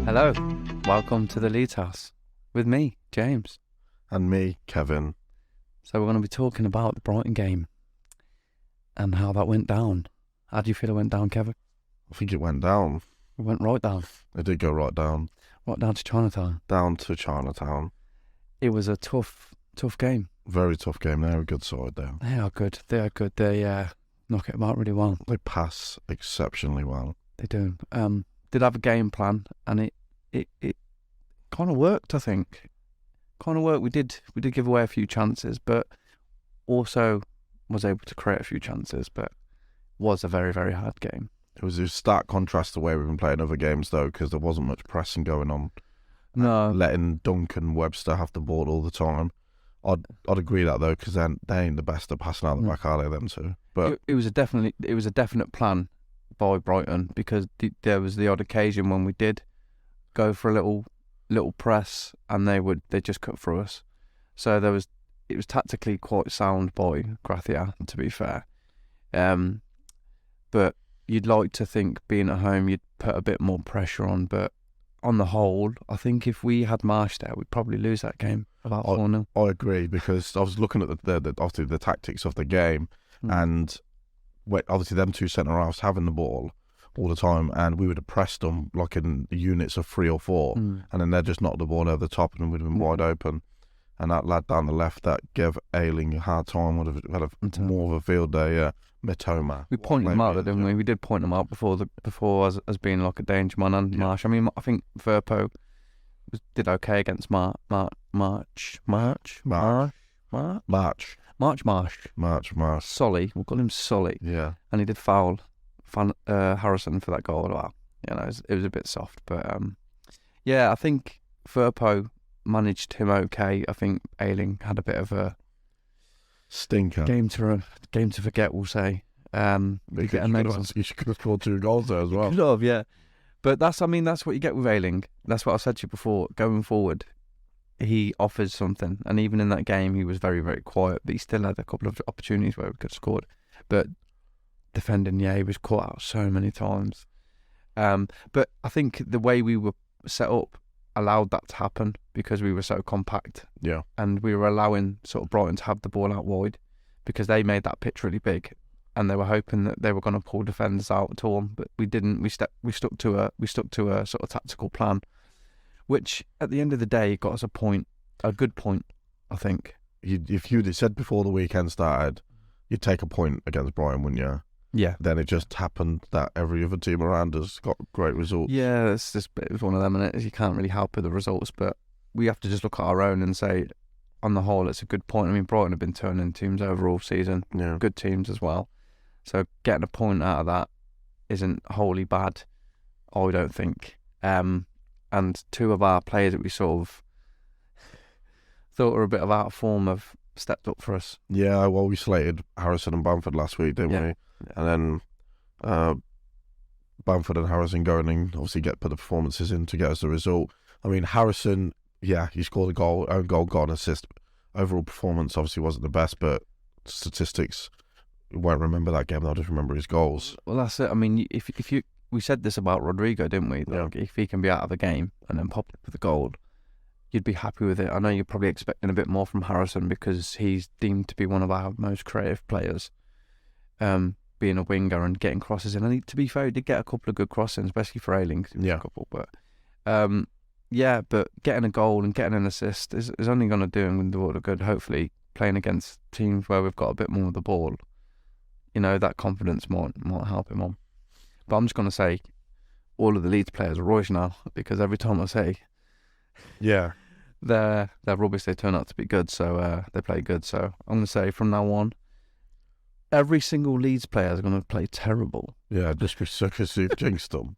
Hello, welcome to the Leeds House with me, James. And me, Kevin. So we're going to be talking about the Brighton game and how that went down. How do you feel it went down, Kevin? I think it went down. It went right down. It did go right down. Right down to Chinatown. Down to Chinatown. It was a tough game. Very tough game. They're a good side there. They are good. They knock it about really well. They pass exceptionally well. They do. Did have a game plan, and it kind of worked, I think. Kind of worked. We did give away a few chances, but also was able to create a few chances, but was a very, very hard game. It was a stark contrast to the way we've been playing other games, though, because there wasn't much pressing going on. No. Letting Duncan Webster have the ball all the time. I'd agree that, though, because they ain't the best at passing out the back, are they, them two? But it was a definite plan by Brighton, because there was the odd occasion when we did go for a little press and they just cut through us. So it was tactically quite sound by Gracia, to be fair. But you'd like to think, being at home, you'd put a bit more pressure on, but on the whole, I think if we had Marsh there, we'd probably lose that game about 4-0. I agree, because I was looking at obviously the tactics of the game, and obviously them two centre-halves having the ball all the time, and we would have pressed them like in units of 3 or 4, and then they'd just knocked the ball over the top and we'd have been wide open. And that lad down the left that gave Ayling a hard time would have had more of a field day. Mitoma. We pointed him out, didn't we? We did point him out before as being like a danger man, and Marsh. I mean, I think Firpo did okay against March. Solly, we'll call him Solly. Yeah. And he did foul Harrison for that goal. Well, it was a bit soft, but I think Firpo managed him okay. I think Ayling had a bit of a stinker. Game to forget, we'll say. You could have scored 2 goals there as well. Could have, yeah. But that's what you get with Ayling. That's what I said to you before. Going forward, he offers something. And even in that game, he was very, very quiet. But he still had a couple of opportunities where we could have scored. But defending, he was caught out so many times. But I think the way we were set up allowed that to happen, because we were so compact. Yeah. And we were allowing sort of Brighton to have the ball out wide, because they made that pitch really big, and they were hoping that they were going to pull defenders out at all, but we didn't. We stuck to a sort of tactical plan, which at the end of the day got us a good point, I think. If you'd have said before the weekend started, you'd take a point against Brighton, wouldn't you? Yeah. Then it just happened that every other team around us got great results. Yeah, it was one of them, and you can't really help with the results, but we have to just look at our own and say, on the whole, it's a good point. I mean, Brighton have been turning teams over all season. Yeah. Good teams as well. So getting a point out of that isn't wholly bad, I don't think. And 2 of our players that we sort of thought were a bit of out of form have stepped up for us. Yeah, well, we slated Harrison and Bamford last week, didn't we? Yeah. And then Bamford and Harrison going and obviously put the performances in to get us the result. I mean, Harrison, he scored a goal, own goal, got an assist. Overall performance obviously wasn't the best, but statistics, you won't remember that game. I'll just remember his goals. Well, that's it. I mean, if we said this about Rodrigo, didn't we? Like, if he can be out of a game and then pop up with a goal, you'd be happy with it. I know you're probably expecting a bit more from Harrison, because he's deemed to be one of our most creative players, being a winger and getting crosses in. And to be fair, he did get a couple of good crossings, especially for Ayling. Yeah. A couple, but but getting a goal and getting an assist is only going to do him the world of good. Hopefully, playing against teams where we've got a bit more of the ball, that confidence might help him on. But I'm just going to say, all of the Leeds players are rubbish now, because every time I say, they're rubbish, they turn out to be good. So they play good. So I'm going to say, from now on, every single Leeds player is going to play terrible. Yeah, just because you've jinxed them.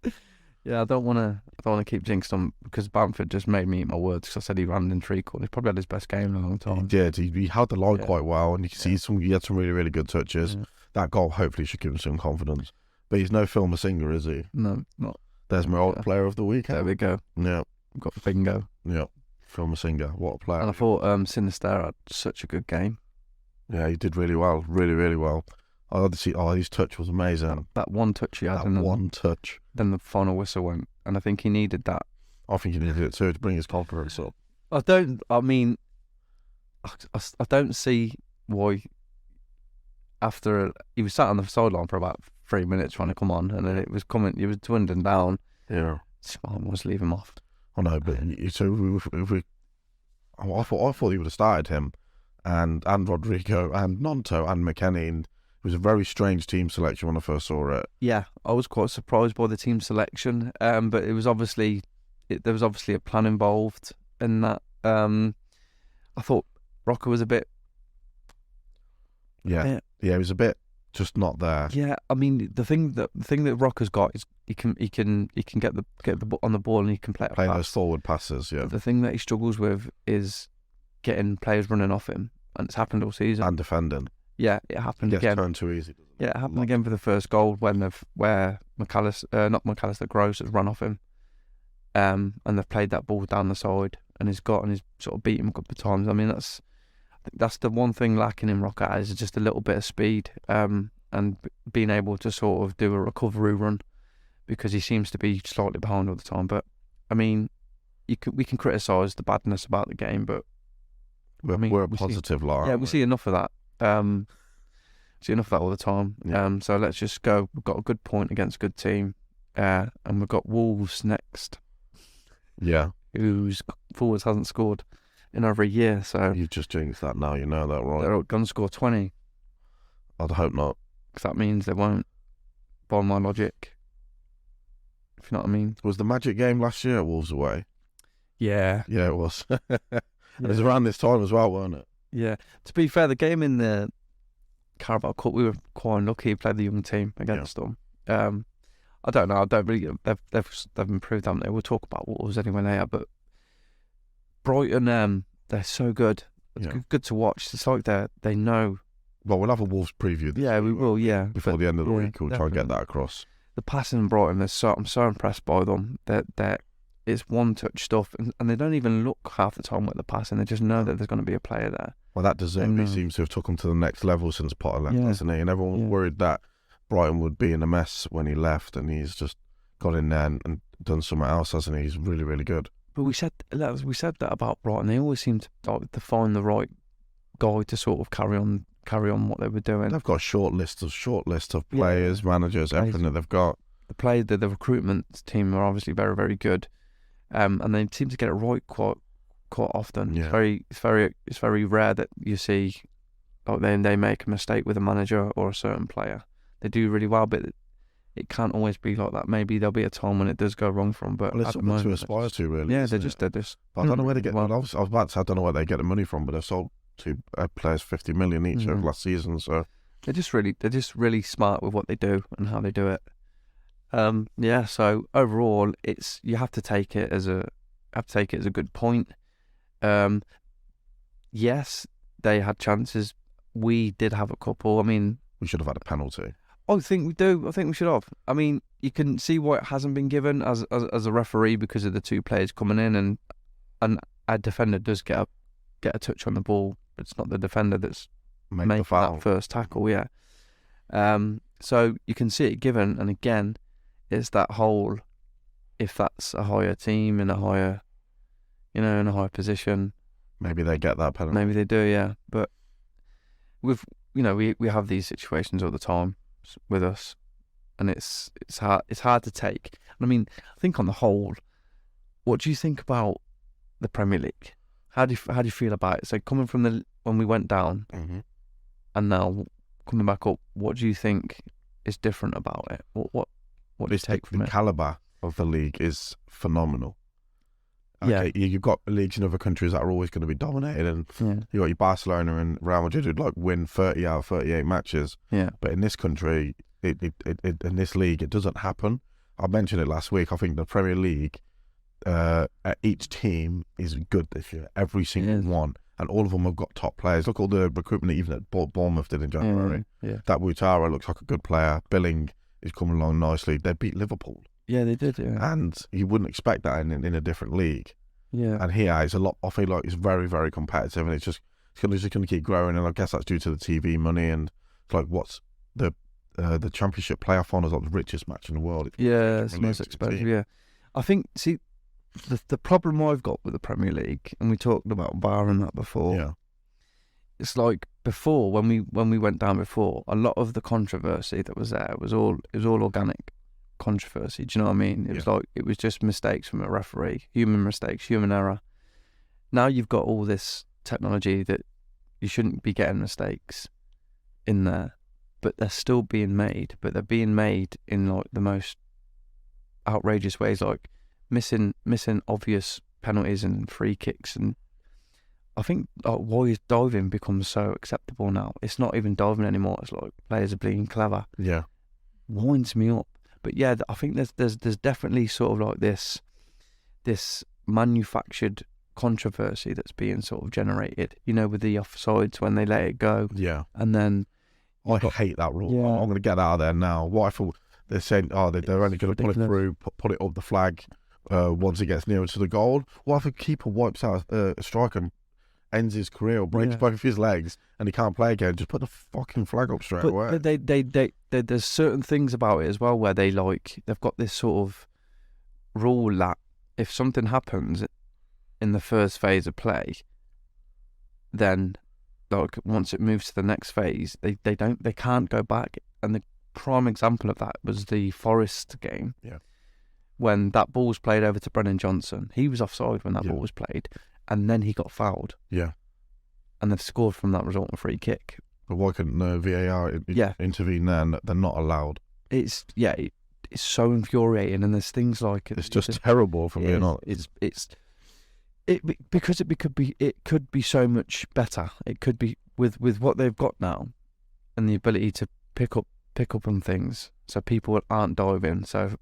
Yeah, I don't want to keep jinxed them, because Bamford just made me eat my words, because I said he ran in 3 quarters. He probably had his best game in a long time. He did. He held the line quite well, and he had some really, really good touches. Yeah. That goal hopefully should give him some confidence. But he's no Phil Masinga, is he? No, not. There's my old player of the week. There we go. Yeah. We've got bingo. Yeah. Phil Masinga, what a player. And I thought Sinister had such a good game. Yeah, he did really well. Really, really well. His touch was amazing. That one touch he had, That and one touch. then the final whistle went, and I think he needed that. I think he needed it too to bring his confidence up. I don't see why. After he was sat on the sideline for about 3 minutes trying to come on, and then it was dwindling down. Yeah, Smart was leave him off. I know, but so I thought he would have started him, and Rodrigo and Gnonto and McKennie. And it was a very strange team selection when I first saw it. Yeah, I was quite surprised by the team selection, but it was there was obviously a plan involved in that. I thought Rocker was a bit. Yeah, it was a bit just not there. Yeah, I mean the thing that Rocker's got is he can get the on the ball and he can play those forward passes. Yeah, but the thing that he struggles with is getting players running off him, and it's happened all season. And defending. Yeah, it happened again. Turned too easy. Yeah, it happened again for the first goal where Gross has run off him, and they've played that ball down the side, and he's sort of beat him a couple of times. I mean, that's the one thing lacking in Rocker is just a little bit of speed, and being able to sort of do a recovery run, because he seems to be slightly behind all the time. But I mean, we can criticise the badness about the game, but we're a positive lot. Yeah, we see enough of that. See enough of that all the time. Yeah. So let's just go. We've got a good point against a good team, and we've got Wolves next. Yeah, whose forwards hasn't scored in over a year. So you've just jinxed that now. You know that, right? They're going to score 20. I'd hope not, because that means they won't. By my logic, if you know what I mean. Was the magic game last year at Wolves away? Yeah, it was. And it was around this time as well, weren't it? Yeah. To be fair, the game in the Carabao Cup, we were quite unlucky. We played the young team against them. I don't know. I don't really. They've improved, haven't they? We'll talk about Wolves anyway later. But Brighton, they're so good. It's good to watch. It's like they know. Well, we'll have a Wolves preview. We will. Yeah, before the end of the week, we'll try and get that across. The passing in Brighton, I'm so impressed by them. It's one-touch stuff, and they don't even look half the time with the passing. They just know that there's going to be a player there. Well, that Deserby seems to have took him to the next level since Potter left, hasn't he? And everyone was worried that Brighton would be in a mess when he left, and he's just got in there and done something else, hasn't he? He's really, really good. But we said that about Brighton. They always seem to find the right guy to sort of carry on what they were doing. They've got a short list of players, managers, everything that they've got. The recruitment team are obviously very, very good. And they seem to get it right quite often. Yeah. It's very rare that you see they make a mistake with a manager or a certain player. They do really well, but it can't always be like that. Maybe there'll be a time when it does go wrong for them. But it's something to aspire to, really. Yeah, they just did this. But I don't know where they get. I was about to say I don't know where they get the money from, but they've sold two players 50 million each over last season. So they're just really smart with what they do and how they do it. So overall, you have to take it as a good point. Yes, they had chances. We did have a couple. I mean, we should have had a penalty. I think we do. I think we should have. I mean, you can see why it hasn't been given as a referee because of the two players coming in, and a defender does get a touch on the ball. It's not the defender that's making that first tackle. Yeah. So you can see it given, and again, it's that whole, if that's a higher team in a higher position, maybe they get that penalty. Maybe they do, yeah. But we have these situations all the time with us, and it's hard to take. I mean, I think on the whole, what do you think about the Premier League? How do you feel about it? So coming from when we went down, and now coming back up, what do you think is different about it? What do you take from it? The calibre of the league is phenomenal. Okay, you've got leagues in other countries that are always going to be dominated, and you've got your Barcelona and Real Madrid who'd win 30 out of 38 matches. Yeah. But in this country, in this league, it doesn't happen. I mentioned it last week. I think the Premier League, each team is good this year. Every single one. And all of them have got top players. Look at all the recruitment even that Bournemouth did in January. Yeah. That Woutara looks like a good player. Billing is coming along nicely. They beat Liverpool. Yeah, they did. Yeah. And you wouldn't expect that in a different league. Yeah. And here it's a lot. I feel like it's very, very competitive, and it's just going to keep growing. And I guess that's due to the TV money, and it's like what's the Championship playoff final is like the richest match in the world. Yeah, it's the most Related to the expensive. team. Yeah, I think. See, the problem I've got with the Premier League, and we talked about VAR and that before. Yeah, It's like before when we went down before, a lot of the controversy that was there was all organic controversy. Do you know what I mean? It was like it was just mistakes from a referee, human mistakes, human error. Now you've got all this technology that you shouldn't be getting mistakes in there, but they're still being made. But they're being made in like the most outrageous ways, like missing obvious penalties and free kicks. And I think why is diving becomes so acceptable now? It's not even diving anymore. It's like players are being clever. yeah. Winds me up. But yeah, I think there's definitely sort of like this manufactured controversy that's being sort of generated. You know, with the offsides when they let it go, Yeah. and then I hate that rule. Yeah. I'm going to get that out of there now. What if they're saying, they're only going to pull it ridiculous. through, put it up the flag once it gets nearer to the goal? What if a keeper wipes out a striker and ends his career or breaks both of his legs and he can't play again? Just put the fucking flag up straight away. But there's certain things about it as well where they've got this sort of rule that if something happens in the first phase of play, then like once it moves to the next phase, they can't go back. And the prime example of that was the Forest game. Yeah. When that ball was played over to Brennan Johnson, he was offside when that ball was played, and then he got fouled. Yeah. And they've scored from that result, a free kick. But why couldn't VAR intervene then? They're not allowed. It's so infuriating, and there's things like It's just terrible for being honest. Because it could be so much better. It could be with what they've got now, and the ability to pick up on things, so people aren't diving, so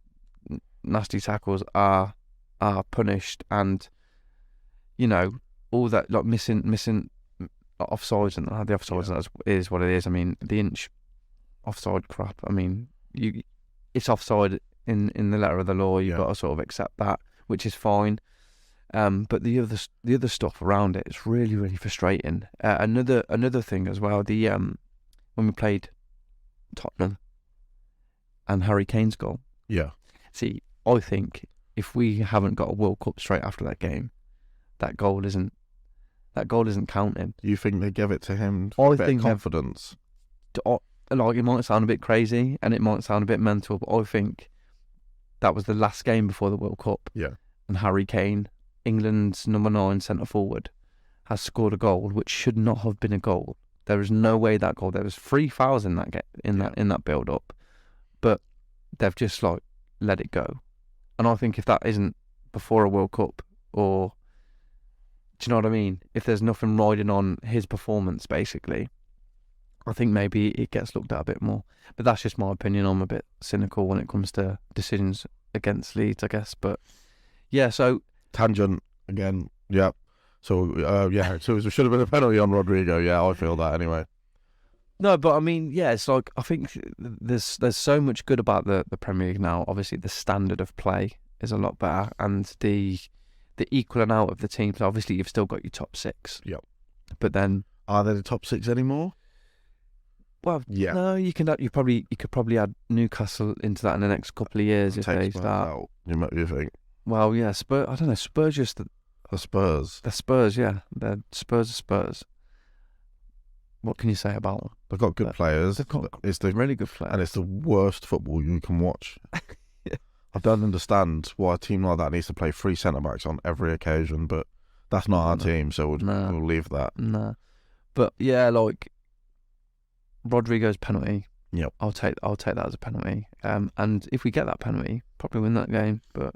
nasty tackles are punished, and you know all that like missing offsides, and the offsides is what it is. I mean, the inch offside crap. I mean, it's offside in the letter of the law. You've got to sort of accept that, which is fine. But the other stuff around it is really, really frustrating. Another thing as well. When we played Tottenham and Harry Kane's goal. Yeah. See, I think if we haven't got a World Cup straight after that game, that goal isn't counting. You think they give it to him? I for think confidence. Like, it might sound a bit crazy and it might sound a bit mental, but I think that was the last game before the World Cup. Yeah. And Harry Kane, England's number 9 centre forward, has scored a goal which should not have been a goal. There is no way that goal. There was 3 fouls in that build up, but they've just like let it go. And I think if that isn't before a World Cup, or do you know what I mean? If there's nothing riding on his performance, basically, I think maybe it gets looked at a bit more. But that's just my opinion. I'm a bit cynical when it comes to decisions against Leeds, I guess. But yeah, so tangent again. Yeah. So so it should have been a penalty on Rodrigo. Yeah, I feel that anyway. No, but I mean, yeah, it's like I think there's so much good about the Premier League now. Obviously, the standard of play is a lot better, and the equaling out of the teams. Obviously, you've still got your top 6. Yep. But then, are they the top 6 anymore? Well, yeah. No, you could probably add Newcastle into that in the next couple of years if they start. Out, you think? Well, yeah, Spurs. I don't know. Spurs just the Spurs. The Spurs, yeah, they're Spurs. What can you say about them? They've got good players. They've got really good players, and it's the worst football you can watch. Yeah. I don't understand why a team like that needs to play 3 centre backs on every occasion, but that's not our team, so we'll leave that. No, but yeah, like Rodrigo's penalty. Yep. I'll take that as a penalty. And if we get that penalty, probably win that game. But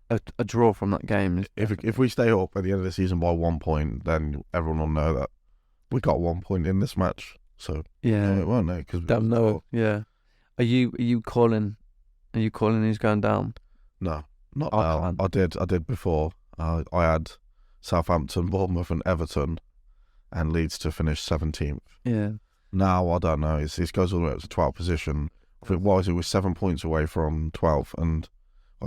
a draw from that game. If we stay up at the end of the season by 1 point, then everyone will know that we got 1 point in this match. So yeah, it won't know because don't know. Yeah. Are you calling? Are you calling who's going down? No, not now. I did before. I had Southampton, Bournemouth, and Everton, and Leeds to finish 17th. Yeah. Now I don't know. It goes all the way up to 12th position. I think it was 7 points away from 12th, and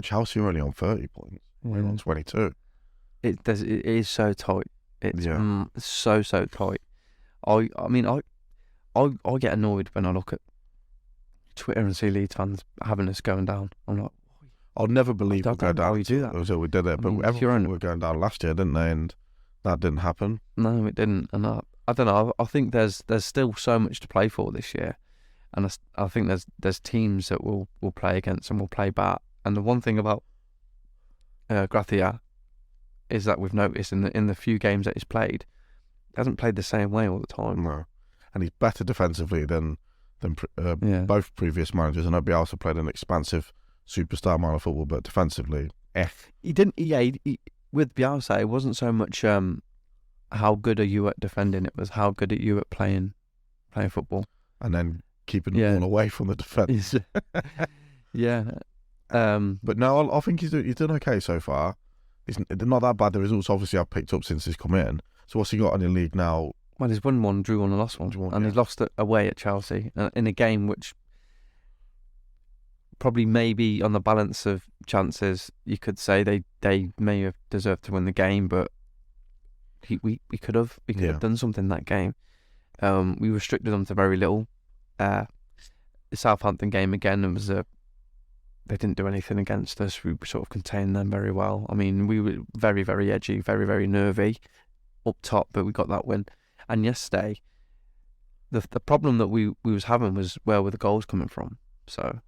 Chelsea are only on 30 points. We're on 22. It is so tight. It's so tight. I mean I get annoyed when I look at Twitter and see Leeds fans having us going down. I'm like, I'll never believe I we'll go don't know down. how you do that. Until we did it, but I mean, everyone thought we were going down last year, didn't they? And that didn't happen. no, it didn't. And I don't know. I think there's still so much to play for this year, and I think there's teams that we'll play against and we'll play back. And the one thing about Gracia is that we've noticed in the few games that he's played, he hasn't played the same way all the time. No, and he's better defensively than both previous managers. I know Bielsa played an expansive superstar amount of football, but defensively, He didn't. He with Bielsa, it wasn't so much how good are you at defending. It was how good are you at playing football, and then keeping the ball away from the defence. Yeah. But no, I think he's done okay so far. It's not that bad. The results obviously have picked up since he's come in. So what's he got in the league now? Well, he's won one, drew one, and lost one, and he's lost it away at Chelsea in a game which probably maybe on the balance of chances you could say they may have deserved to win the game, but we could have done something in that game. We restricted them to very little. The Southampton game again, it was they didn't do anything against us. We sort of contained them very well. I mean, we were very, very edgy, very, very nervy up top, but we got that win. And yesterday, the problem that we was having was where were the goals coming from? So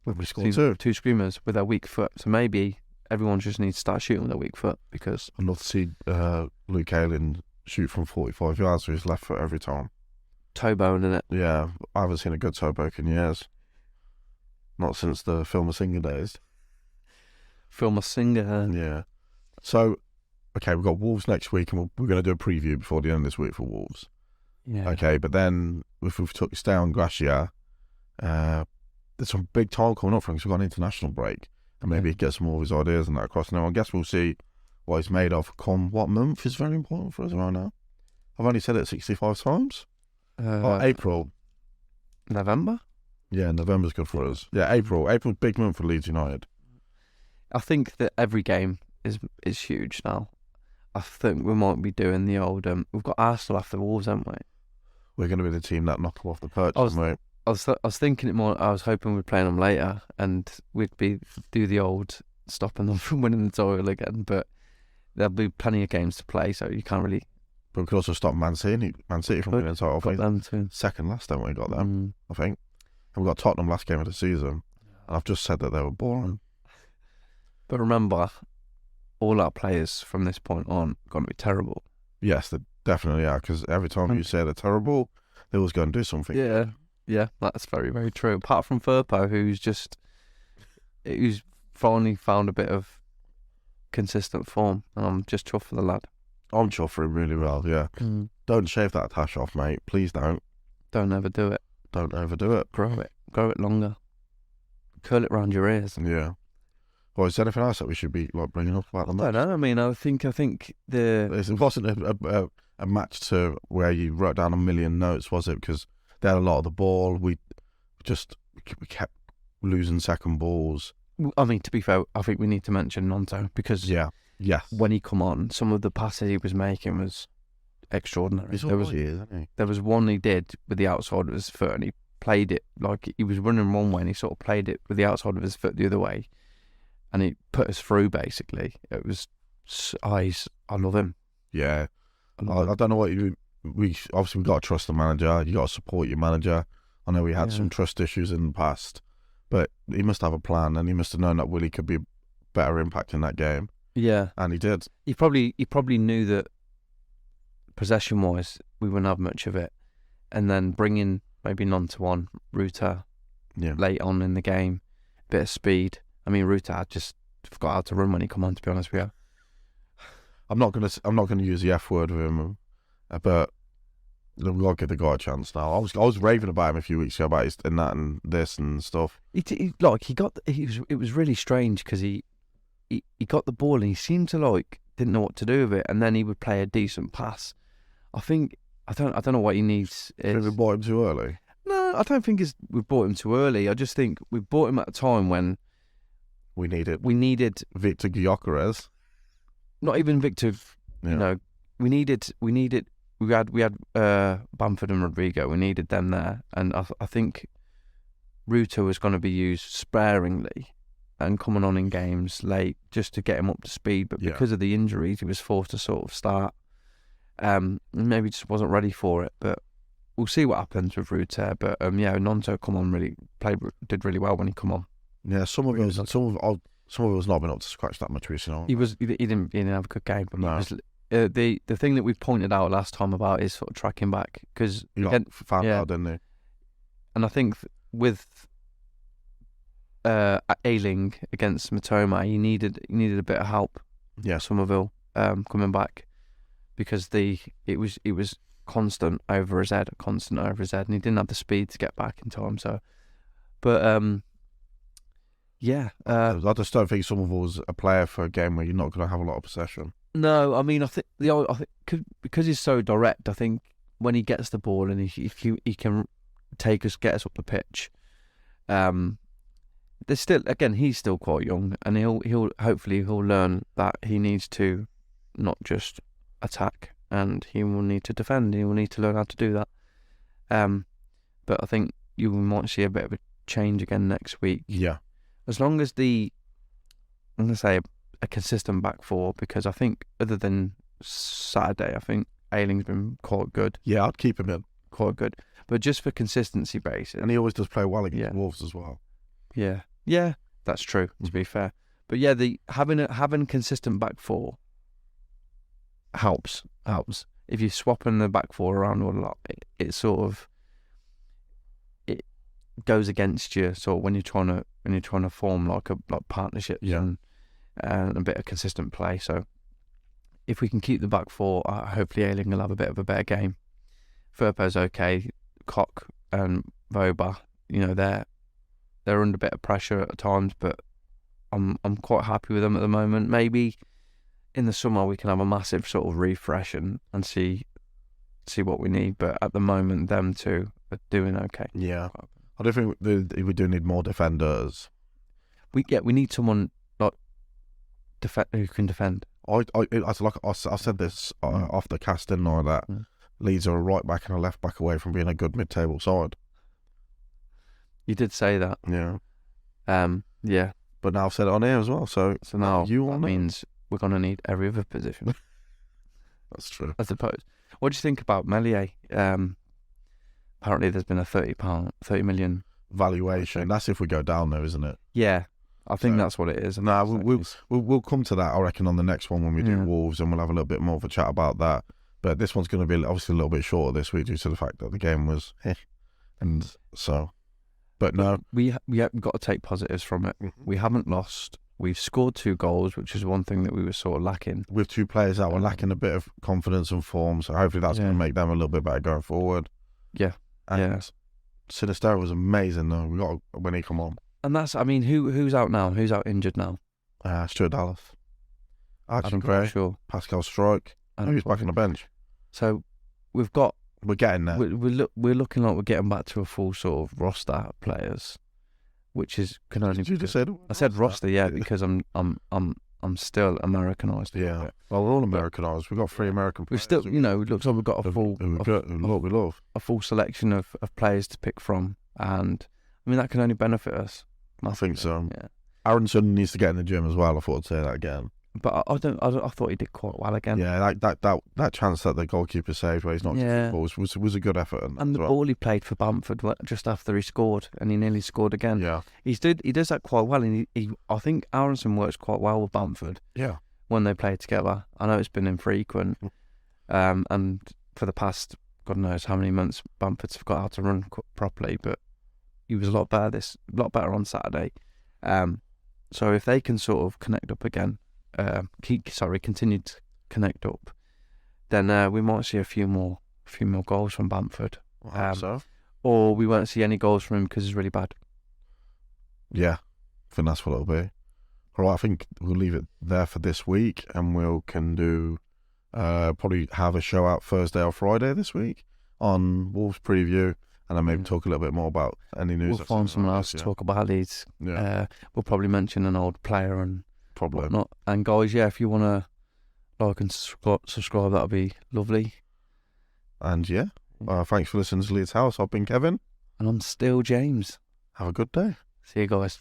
we scored two screamers with their weak foot. So maybe everyone just needs to start shooting with their weak foot, because I'd love to see Luke Ayling shoot from 45 yards with his left foot every time. Toe bone in it. Yeah, I haven't seen a good toe poke in years. Not since the Phil Singer days. Phil Singer. Yeah. So, okay, we've got Wolves next week, and we're going to do a preview before the end of this week for Wolves. Yeah. Okay, but then if we've stay on Gracia, there's some big time coming up for him because we've got an international break, and maybe he gets some more of his ideas and that across. Now, I guess we'll see what he's made of. What month is very important for us right now? I've only said it 65 times. April. November? Yeah, November's good for us. Yeah, April's big month for Leeds United. I think that every game is huge now. I think we might be doing the old. We've got Arsenal after Wolves, haven't we? We're going to be the team that knock them off the perch, mate. I was thinking it more. I was hoping we'd play them later, and we'd do the old stopping them from winning the title again. But there'll be plenty of games to play, so you can't really. But we could also stop Man City from winning the title. Got them too. Second last, don't we? Got them, I think. And we got Tottenham last game of the season, and I've just said that they were boring. But remember, all our players from this point on are going to be terrible. Yes, they definitely are, because every time you say they're terrible, they always go and do something. Yeah, that's very, very true. Apart from Firpo, who's finally found a bit of consistent form, and I'm just chuffed for the lad. I'm chuffed for him really well, yeah. Don't shave that tash off, mate. Please don't. Don't ever do it. Don't overdo it. Grow it longer. Curl it round your ears. Yeah. Well, is there anything else that we should be bringing up about the match? I don't know. I mean, I think it wasn't a match to where you wrote down a million notes, was it? Because they had a lot of the ball. We kept losing second balls. I mean, to be fair, I think we need to mention Gnonto, because when he come on, some of the passes he was making was extraordinary. There was one he did with the outside of his foot, and he played it like he was running one way, and he sort of played it with the outside of his foot the other way, and he put us through. Basically, it was. I love him. Yeah, I don't know what we obviously got to trust the manager. You got to support your manager. I know we had some trust issues in the past, but he must have a plan, and he must have known that Willie could be a better impact in that game. Yeah, and he did. He probably knew that. Possession-wise, we wouldn't have much of it, and then bringing maybe Gnonto on, Ruta, late on in the game, bit of speed. I mean, Ruta just forgot how to run when he come on. To be honest with you, I'm not gonna use the F word with him, but we've got to give the guy a chance now. I was raving about him a few weeks ago about his and that and this and stuff. It was really strange because he got the ball and he seemed to didn't know what to do with it, and then he would play a decent pass. I don't know what he needs. Did we bought him too early? No, I don't think we bought him too early. I just think we bought him at a time when we needed Victor Gyökeres. Not even Victor. You know, we had Bamford and Rodrigo. We needed them there, and I think Ruta was going to be used sparingly and coming on in games late just to get him up to speed. But because of the injuries, he was forced to sort of start. Maybe just wasn't ready for it. But we'll see what happens with Ruta. But Gnonto did really well when he come on. Yeah, some of it was not been up to scratch that much recently. He didn't have a good game. But no. The thing that we pointed out last time about is sort of tracking back because he found out, didn't he? And I think with Ayling against Matoma, he needed a bit of help. Yeah, Somerville coming back because it was constant over his head, and he didn't have the speed to get back in time. So, but I just don't think Somerville was a player for a game where you're not going to have a lot of possession. No, I mean I think because he's so direct. I think when he gets the ball and he can get us up the pitch. There's still, again, he's still quite young, and he'll hopefully learn that he needs to not just attack, and he will need to defend. He will need to learn how to do that. But I think you might see a bit of a change again next week. Yeah, as long as I'm going to say a consistent back four, because I think other than Saturday, I think Ayling's been quite good. Yeah, I'd keep him in. Quite good. But just for consistency basis. And he always does play well against Wolves as well. Yeah, that's true, to be fair. But yeah, having consistent back four helps. If you're swapping the back four around a lot, it sort of goes against you. So when you're trying to form like partnerships and a bit of consistent play. So if we can keep the back four, hopefully Ayling will have a bit of a better game. Firpo's okay. Koch and Voba, they're under a bit of pressure at times, but I'm quite happy with them at the moment. Maybe in the summer we can have a massive sort of refresh and see what we need. But at the moment, them two are doing okay. Yeah, I don't think we do need more defenders. We need someone who can defend. I said this off the cast, didn't I? That Leeds are a right back and a left back away from being a good mid-table side. You did say that. Yeah. Yeah. But now I've said it on here as well. So now that means we're going to need every other position. That's true. I suppose. What do you think about Meslier? Apparently there's been a £30 million valuation. That's if we go down though, isn't it? Yeah. I think that's what it is. We'll come to that, I reckon, on the next one when we do Wolves, and we'll have a little bit more of a chat about that. But this one's going to be obviously a little bit shorter this week due to the fact that the game was and so. But no, we have got to take positives from it. Mm-hmm. We haven't lost. We've scored 2 goals, which is one thing that we were sort of lacking. With 2 players that were lacking a bit of confidence and form, so hopefully that's going to make them a little bit better going forward. Yeah, and Sinistero was amazing though. We got when he come on. And that's, who's out now? Who's out injured now? Stuart Dallas, Adam Gray, Pascal Strike. Who's back on the bench? So we're getting there. We're looking like we're getting back to a full sort of roster of players, which can only. Did you just say? I said roster, because I'm still Americanized. Yeah. Well, we're all Americanized. We've got 3 American players. We've still, it looks like we've got a full selection of players to pick from, and that can only benefit us. I think so. Yeah. Aronson needs to get in the gym as well. I thought I'd say that again. But I thought he did quite well again. Yeah, that chance that the goalkeeper saved where he's not was a good effort. And the ball he played for Bamford just after he scored, and he nearly scored again. Yeah, he does that quite well, and I think Aronson works quite well with Bamford. Yeah, when they play together. I know it's been infrequent, and for the past God knows how many months, Bamford's forgot how to run properly, but he was a lot better on Saturday. So if they can sort of connect up again. Continue to connect up, then we might see a few more goals from Bamford. Or we won't see any goals from him because he's really bad. Yeah, I think that's what it'll be. All right, I think we'll leave it there for this week, and can do probably have a show out Thursday or Friday this week on Wolves preview, and then maybe talk a little bit more about any news. We'll find someone else to talk about Leeds. Yeah. We'll probably mention an old player and whatnot. And guys, if you want to like and subscribe, that'll be lovely. And thanks for listening to Leeds House. I've been Kevin. And I'm still James. Have a good day. See you guys.